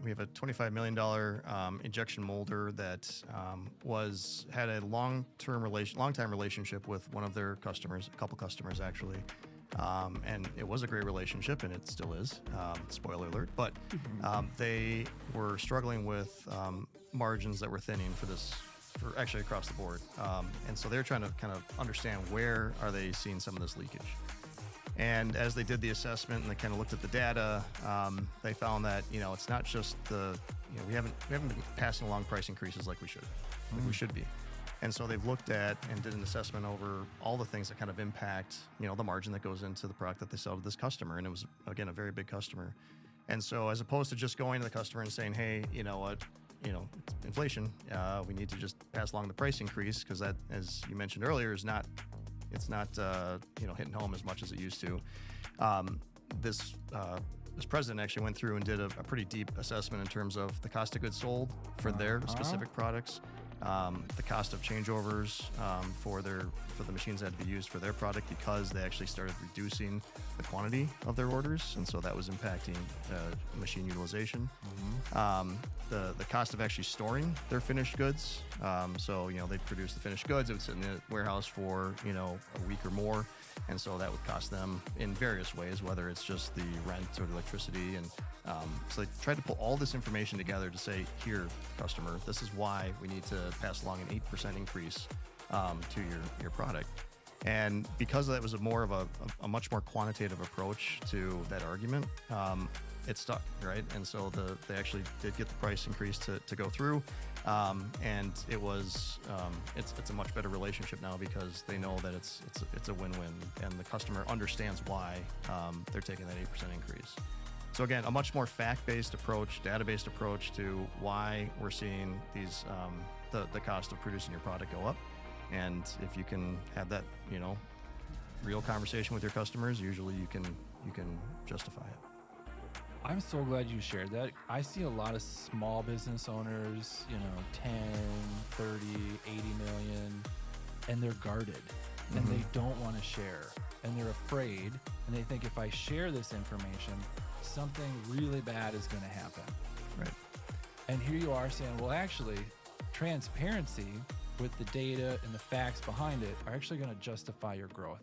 we have a $25 million injection molder that had a long-time relationship with one of their customers, a couple customers actually. And it was a great relationship, and it still is. Spoiler alert. But they were struggling with margins that were thinning for actually across the board. And so they're trying to kind of understand where are they seeing some of this leakage. And as they did the assessment and they kind of looked at the data, they found that it's not just we haven't been passing along price increases like we should be. And so they've looked at and did an assessment over all the things that kind of impact the margin that goes into the product that they sell to this customer. And it was, again, a very big customer. And so as opposed to just going to the customer and saying, hey, you know what, it's inflation, we need to just pass along the price increase, because that, as you mentioned earlier, is not hitting home as much as it used to. This president actually went through and did a pretty deep assessment in terms of the cost of goods sold for their specific products, the cost of changeovers for the machines that had to be used for their product, because they actually started reducing the quantity of their orders, and so that was impacting machine utilization. The cost of actually storing their finished goods. So they'd produce the finished goods, it would sit in the warehouse for a week or more, and so that would cost them in various ways, whether it's just the rent or the electricity. And so they tried to pull all this information together to say, here, customer, this is why we need to pass along an 8% increase to your product. And because that was a much more quantitative approach to that argument, it stuck, right? And so they actually did get the price increase to go through, and it was it's a much better relationship now, because they know that it's a win-win, and the customer understands why they're taking that 8% increase. So again, a much more fact-based approach, data-based approach to why we're seeing these the cost of producing your product go up. And if you can have that real conversation with your customers, usually you can justify it. I'm so glad you shared that. I see a lot of small business owners, 10, 30, 80 million, and they're guarded and they don't want to share, and they're afraid, and they think, if I share this information, something really bad is going to happen. Right. And here you are saying, well, actually, transparency with the data and the facts behind it are actually going to justify your growth.